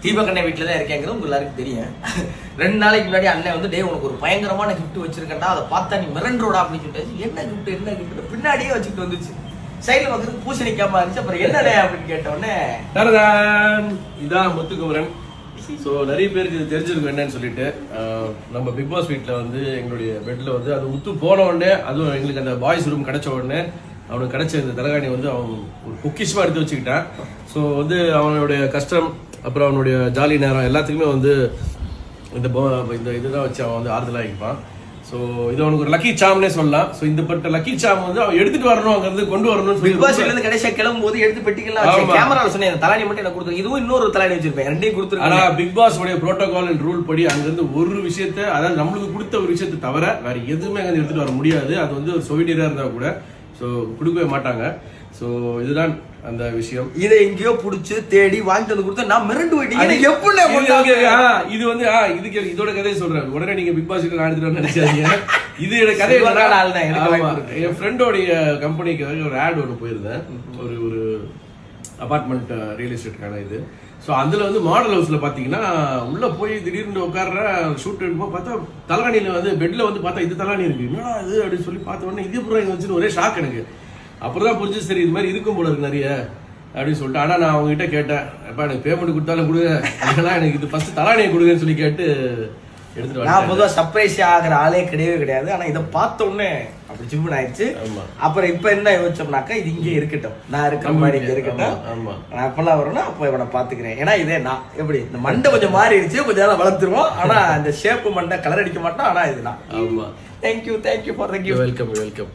தீபக் அண்ணன் வீட்டில் தான் இருக்கேங்கிறது உங்க எல்லாருக்கும் தெரியும். 2 நாளைக்கு முன்னாடி அண்ணன் வந்து டே உனக்கு ஒரு பயங்கரமான கிஃப்ட் வச்சிருக்கேன்டா, அதை பார்த்தா நீ மிரண்டோடா அப்படின்னு சொல்லிட்டு என்ன கிஃப்ட் பின்னாடியே வச்சுட்டு வந்துச்சு. சைடில் பார்க்குறது பூசணிக்காம இருந்துச்சு. அப்புறம் என்னடே அப்படின்னு கேட்டோடனே இதான் முத்துக்குமரன். ஸோ நிறைய பேருக்கு இது தெரிஞ்சிருக்கும் என்னன்னு சொல்லிட்டு, நம்ம பிக் பாஸ் வீட்டில் வந்து எங்களுடைய பெட்டில் வந்து அது முத்து போன உடனே, அதுவும் எங்களுக்கு அந்த பாய்ஸ் ரூம் கிடைச்ச உடனே அவனுக்கு கிடைச்ச இந்த தலகாணி வந்து அவன் ஒரு பொக்கிஷமாக எடுத்து வச்சுக்கிட்டான். ஸோ வந்து அவனுடைய கஷ்டம் அப்புறம் அவனுடைய ஜாலி நேரம் எல்லாத்துக்குமே வந்து இந்த இதுதான் வச்சு அவன் வந்து ஆறுதலாக ஆகிப்பான். ஸோ இது அவனுக்கு ஒரு லக்கி சாம்னே சொல்லலாம். ஸோ இந்த பட்ட லக்கி சாம் வந்து அவன் எடுத்துட்டு வரணும், அங்கிருந்து கொண்டு வரணும். பிக் பாஸ் இருந்து கடைசியா கிளம்பும் போது எடுத்து பெட்டிக்கலாம் கேமரால சொன்னேன், தலாணி மட்டும் எனக்கு கொடுத்துரு, இதுவும் இன்னொரு தலாணி வச்சிருப்பேன், ரெண்டையும் கொடுத்துருக்கேன். ஆனா பிக் பாஸ் உடைய புரோட்டோகால் அண்ட் ரூல் படி அங்கிருந்து ஒரு விஷயத்த, அதாவது நம்மளுக்கு கொடுத்த ஒரு விஷயத்தை தவிர வேற எதுவுமே அங்க எடுத்துட்டு வர முடியாது. அது வந்து ஒரு சொவினியரா இருந்தா கூட ஸோ கொடுக்கவே மாட்டாங்க. ஸோ இதுதான் அந்த விஷயம். இதை எங்கேயோ புடிச்சு தேடி வாங்கிட்டு வந்து கொடுத்தா நான் மிரண்டு போயிட்டீங்க. இது வந்து இதுக்கு இதோட கதையை சொல்றேன். உடனே நீங்க பிக் பாஸ் எடுத்துட்டு நினைச்சாதீங்க. இது எனக்கு கதை. என் ஃப்ரெண்டோடைய கம்பெனிக்கு ஒரு ஆட் ஒன்று போயிருந்தேன், ஒரு அபார்ட்மெண்ட் ரியல் எஸ்டேட்டுக்கான இது. ஸோ அதில் வந்து மாடல் ஹவுஸில் பார்த்தீங்கன்னா உள்ளே போய் திடீர்னு உட்கார்ற ஷூட் எடுப்போம், பார்த்தா தலகாணியில் வந்து பெட்டில் வந்து பார்த்தா இது தலகாணி இருக்கு, என்னடா இது அப்படின்னு சொல்லி பார்த்த உடனே இது அப்புறம் இங்கே வச்சுன்னு ஒரே ஷாக் எனக்கு. அப்புறம் தான் புரிஞ்சு, சரி இது மாதிரி இருக்கும் போல இருக்கு நிறைய அப்படின்னு சொல்லிட்டு. ஆனால் நான் அவங்ககிட்ட கேட்டேன், எப்பா எனக்கு பேமெண்ட் கொடுத்தாலும் கொடுங்க, அதெல்லாம் எனக்கு இது ஃபர்ஸ்ட் தலாணியை கொடுங்கன்னு சொல்லி கேட்டு எடுத்துட்டு. நான் பொதுவாக சர்ப்ரைஸ் ஆகிற ஆளே கிடையாது. ஆனால் இதை பார்த்த உடனே அப்படி ஜிம்மன் ஆயிடுச்சு. அப்புறம் இப்போ என்ன யோசிச்சோம்னாக்கா, இது இங்கே இருக்கட்டும், நான் இருக்கிற மாதிரி இங்கே இருக்கட்டும். நான் எப்பெல்லாம் வரேன்னா அப்போ இவனை பார்த்துக்கிறேன். ஏன்னா இதே நான் எப்படி இந்த மண்டை கொஞ்சம் மாறிடுச்சு, கொஞ்சம் நேரம் வளர்த்துருவோம். ஆனால் அந்த ஷேப்பு மண்டை கலர் அடிக்க மாட்டோம். ஆனால் இது நான். ஆமாம். Thank you for the gift. Welcome.